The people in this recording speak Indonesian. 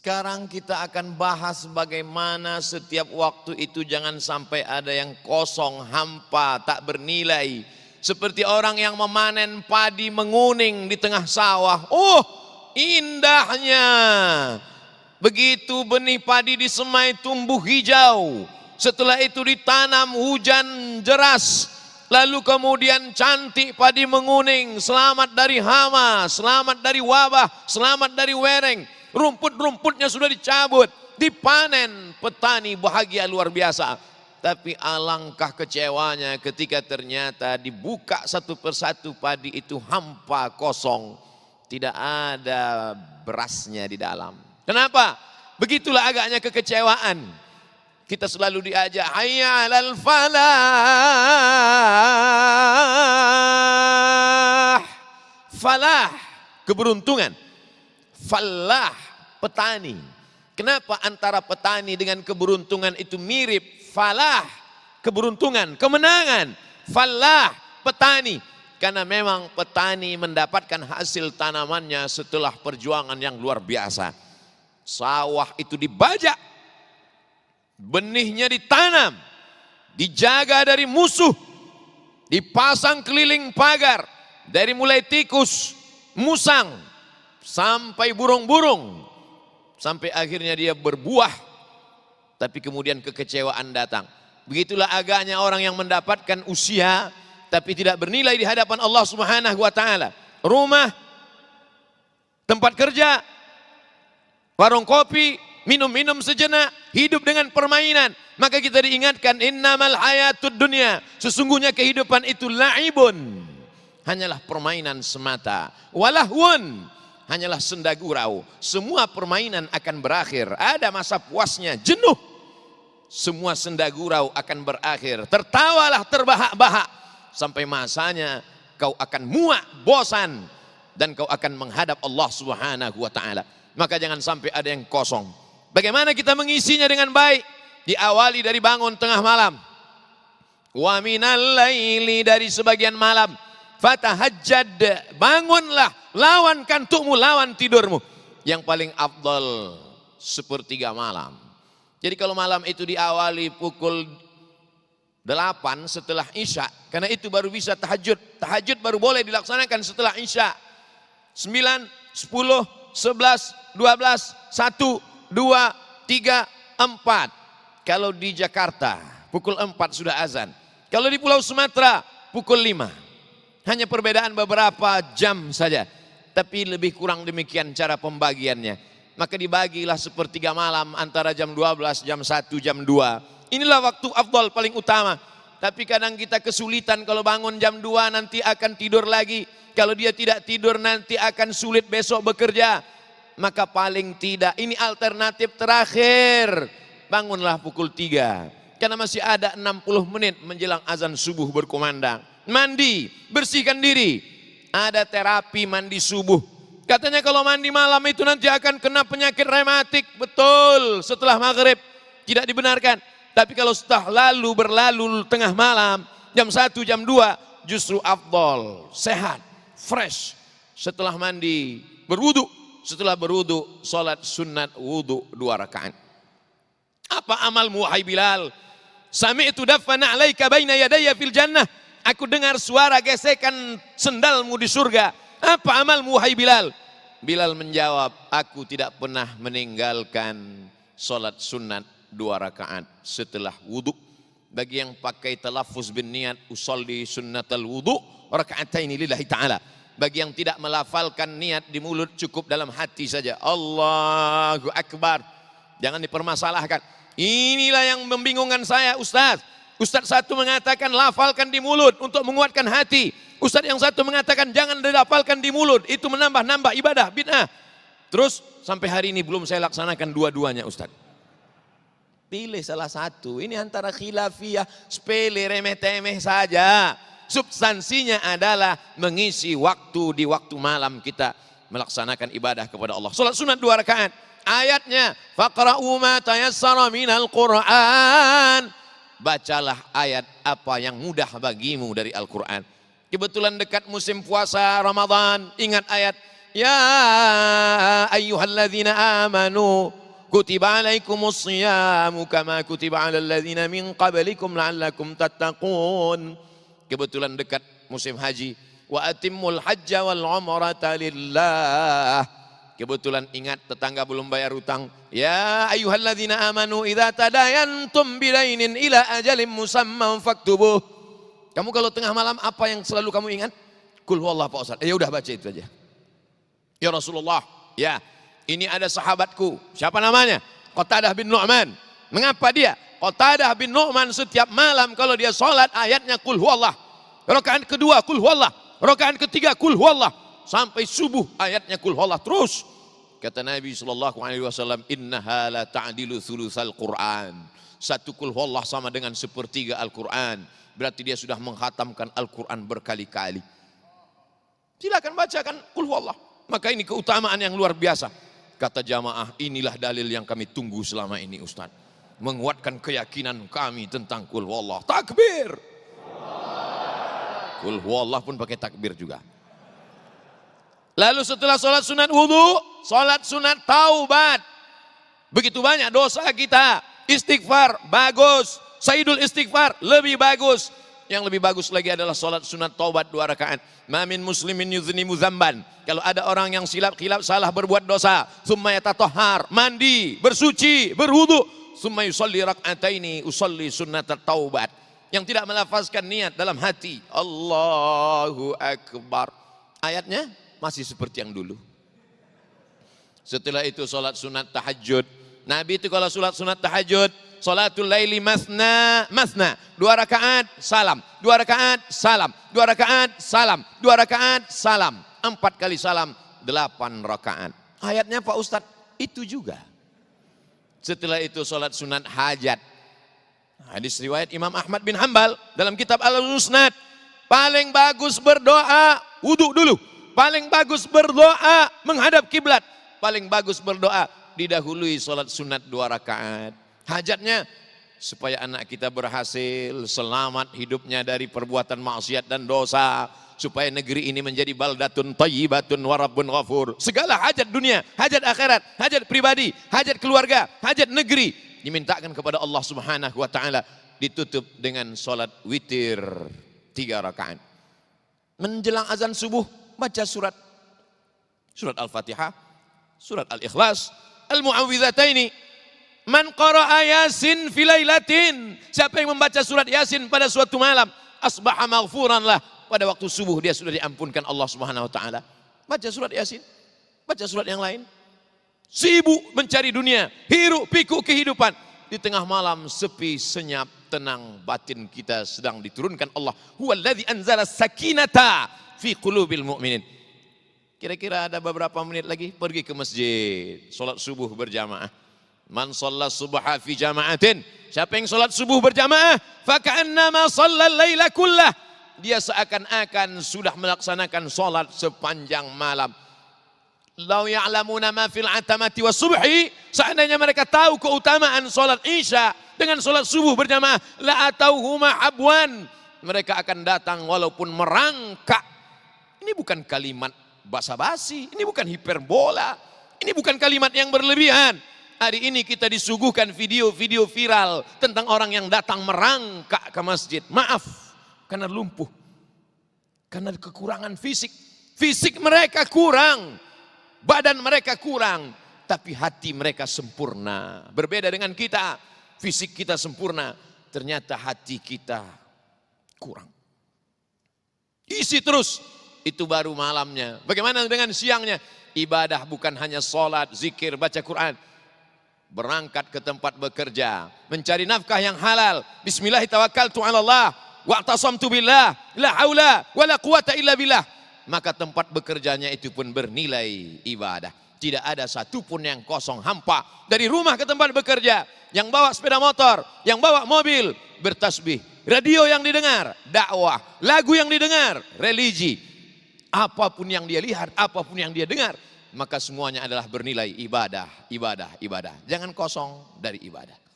sekarang kita akan bahas bagaimana setiap waktu itu jangan sampai ada yang kosong, hampa, tak bernilai. Seperti orang yang memanen padi menguning di tengah sawah. Oh, indahnya. Begitu benih padi disemai tumbuh hijau. Setelah itu ditanam hujan deras. Lalu kemudian cantik padi menguning. Selamat dari hama, selamat dari wabah, selamat dari wereng. Rumput-rumputnya sudah dicabut, dipanen, petani bahagia luar biasa. Tapi alangkah kecewanya ketika ternyata dibuka satu persatu padi itu hampa kosong. Tidak ada berasnya di dalam. Kenapa? Begitulah agaknya kekecewaan. Kita selalu diajak, hayya 'alal falah. Falah, keberuntungan. Falah, petani. Kenapa antara petani dengan keberuntungan itu mirip? Falah, keberuntungan, kemenangan. Falah, petani. Karena memang petani mendapatkan hasil tanamannya setelah perjuangan yang luar biasa. Sawah itu dibajak, benihnya ditanam, dijaga dari musuh, dipasang keliling pagar, dari mulai tikus, musang, sampai burung-burung, sampai akhirnya dia berbuah. Tapi kemudian kekecewaan datang. Begitulah agaknya orang yang mendapatkan usia tapi tidak bernilai di hadapan Allah Subhanahu wa taala. Rumah, tempat kerja, warung kopi, minum-minum sejenak, hidup dengan permainan. Maka kita diingatkan, innamal hayatud dunya, sesungguhnya kehidupan itu la'ibun, hanyalah permainan semata. Walahwun, hanyalah senda gurau. Semua permainan akan berakhir. Ada masa puasnya, jenuh. Semua senda gurau akan berakhir. Tertawalah terbahak-bahak. Sampai masanya kau akan muak, bosan. Dan kau akan menghadap Allah Subhanahu wa ta'ala. Maka jangan sampai ada yang kosong. Bagaimana kita mengisinya dengan baik? Diawali dari bangun tengah malam. Wa minal laili, dari sebagian malam. Fatahajjad, bangunlah, lawan kantukmu, lawan tidurmu. Yang paling afdal sepertiga malam. Jadi kalau malam itu diawali pukul 8 setelah Isya, karena itu baru bisa tahajud. Tahajud baru boleh dilaksanakan setelah Isya. 9, 10, 11, 12, 1, 2, 3, 4. Kalau di Jakarta pukul 4 sudah azan. Kalau di Pulau Sumatera pukul 5. Hanya perbedaan beberapa jam saja. Tapi lebih kurang demikian cara pembagiannya. Maka dibagilah sepertiga malam antara jam 12, jam 1, jam 2. Inilah waktu afdal paling utama. Tapi kadang kita kesulitan, kalau bangun jam 2 nanti akan tidur lagi. Kalau dia tidak tidur nanti akan sulit besok bekerja. Maka paling tidak ini alternatif terakhir. Bangunlah pukul 3. Karena masih ada 60 menit menjelang azan subuh berkumandang. Mandi, bersihkan diri. Ada terapi mandi subuh. Katanya kalau mandi malam itu nanti akan kena penyakit rematik. Betul, setelah maghrib. Tidak dibenarkan. Tapi kalau setelah berlalu tengah malam, jam 1, jam 2, justru afdol, sehat, fresh. Setelah mandi, berwudu. Setelah berwudu, sholat sunat wudu 2 rakaat. Apa amalmu wahai Bilal? Sami'tu dafana alaika baina yadayya fil jannah. Aku dengar suara gesekan sendalmu di surga. Apa amalmu wahai Bilal? Bilal menjawab, aku tidak pernah meninggalkan sholat sunat 2 rakaat setelah wudu. Bagi yang pakai talaffuz bin niat, usolli sunnatal wudu raka'ataini lillahi ta'ala. Bagi yang tidak melafalkan niat di mulut, cukup dalam hati saja. Allahu Akbar. Jangan dipermasalahkan. Inilah yang membingungkan saya, Ustaz. Ustaz satu mengatakan lafalkan di mulut untuk menguatkan hati. Ustaz yang satu mengatakan jangan dilafalkan di mulut, itu menambah-nambah ibadah, bid'ah. Terus sampai hari ini belum saya laksanakan dua-duanya, Ustaz. Pilih salah satu. Ini antara khilafiyah, sepele, remeh-temeh saja. Substansinya adalah mengisi waktu di waktu malam kita melaksanakan ibadah kepada Allah. Salat sunat 2 rakaat. Ayatnya, faqra'u ma tayassara minal Qur'an. Bacalah ayat apa yang mudah bagimu dari Al-Quran. Kebetulan dekat musim puasa Ramadan, ingat ayat ya ayyuhalladzina amanu kutiba alaikumus shiyamu kama kutiba alal ladzina min qablikum la'allakum tattaqun. Kebetulan dekat musim haji. Wa atimmul hajja wal umrata lillah. Kebetulan ingat tetangga belum bayar hutang. Ya ayyuhalladzina amanu idza tadayantum bidainin ila ajalin musamman faktubuh. Kamu kalau tengah malam apa yang selalu kamu ingat? Qul huwallahu Pak Ustaz. Ya udah baca itu aja. Ya Rasulullah, ya ini ada sahabatku. Siapa namanya? Qatadah bin Nu'man. Mengapa dia? Qatadah bin Nu'man setiap malam kalau dia sholat ayatnya Qul huwallah. Rakaat kedua Qul huwallah. Rakaat ketiga Qul huwallah. Sampai subuh ayatnya Qul huwallah terus. Kata Nabi SAW, innaha la ta'dilu thulutsal Qur'an. Satu Qul huwallah sama dengan sepertiga Al-Quran. Berarti dia sudah menghatamkan Al-Quran berkali-kali. Silakan bacakan Qul huwallah. Maka ini keutamaan yang luar biasa. Kata jamaah, inilah dalil yang kami tunggu selama ini Ustaz. Menguatkan keyakinan kami tentang Qul huwallah. Takbir. Qul huwallah pun pakai takbir juga. Lalu setelah sholat sunat wudhu, sholat sunat taubat. Begitu banyak dosa kita. Istighfar, bagus. Sayyidul istighfar, lebih bagus. Yang lebih bagus lagi adalah sholat sunat taubat 2 rakaat. Ma min muslimin yuznimu dzamban. Kalau ada orang yang silap salah berbuat dosa. Summa yatatahhar, mandi, bersuci, berwudu. Summa yusalli rak'ataini, usalli sunat taubat. Yang tidak melafazkan niat dalam hati. Allahu Akbar. Ayatnya masih seperti yang dulu. Setelah itu sholat sunat tahajud. Nabi itu kalau sholat sunat tahajud, sholatul laili masna, 2 rakaat salam, 2 rakaat salam, 2 rakaat salam, 2 rakaat salam, 4 kali salam, 8 rakaat. Ayatnya Pak Ustadz itu juga. Setelah itu sholat sunat hajat. Hadis riwayat Imam Ahmad bin Hanbal dalam kitab Al-Musnad. Paling bagus berdoa, wudhu dulu. Paling bagus berdoa menghadap kiblat. Paling bagus berdoa didahului sholat sunat 2 rakaat. Hajatnya supaya anak kita berhasil, selamat hidupnya dari perbuatan maksiat dan dosa. Supaya negeri ini menjadi baldatun thayyibatun wa rabbun ghafur. Segala hajat dunia, hajat akhirat, hajat pribadi, hajat keluarga, hajat negeri. Dimintakan kepada Allah Subhanahu wa ta'ala. Ditutup dengan sholat witir 3 rakaat. Menjelang azan subuh, baca surat Al-Fatihah, surat Al-Ikhlas, Al-Mu'awwidhataini. Man qara'a Yasin fi lailatin. Siapa yang membaca surat Yasin pada suatu malam, asbaha maghfuran lah. Pada waktu subuh dia sudah diampunkan Allah Subhanahu wa taala. Baca surat Yasin, baca surat yang lain. Sibuk mencari dunia, hiruk pikuk kehidupan. Di tengah malam sepi, senyap, tenang, batin kita sedang diturunkan Allah. Huwallazi anzala sakinata fi qulubil mu'minin. Kira-kira ada beberapa menit lagi pergi ke masjid, sholat subuh berjamaah. Man shalla subha fi jama'atin. Siapa yang sholat subuh berjamaah, faka'annama shallal laila kullah. Dia seakan-akan sudah melaksanakan sholat sepanjang malam. Lau ya'lamuna ma fil atamati was subhi. Seandainya mereka tahu keutamaan sholat isya dengan sholat subuh berjamaah, la atauhuma habwan. Mereka akan datang walaupun merangkak. Ini bukan kalimat basa-basi, ini bukan hiperbola, ini bukan kalimat yang berlebihan. Hari ini kita disuguhkan video-video viral tentang orang yang datang merangkak ke masjid. Maaf, karena lumpuh, karena kekurangan fisik. Fisik mereka kurang, badan mereka kurang, tapi hati mereka sempurna. Berbeda dengan kita, fisik kita sempurna, ternyata hati kita kurang. Isi terus, itu baru malamnya. Bagaimana dengan siangnya? Ibadah bukan hanya sholat, zikir, baca Quran. Berangkat ke tempat bekerja, mencari nafkah yang halal. Bismillahirrahmanirrahim. Wa'tasamtu billah, la haula wala quwata illa billah. Maka tempat bekerjanya itu pun bernilai ibadah. Tidak ada satupun yang kosong, hampa. Dari rumah ke tempat bekerja, yang bawa sepeda motor, yang bawa mobil, bertasbih. Radio yang didengar, dakwah. Lagu yang didengar, religi. Apapun yang dia lihat, apapun yang dia dengar, maka semuanya adalah bernilai ibadah, ibadah, ibadah. Jangan kosong dari ibadah.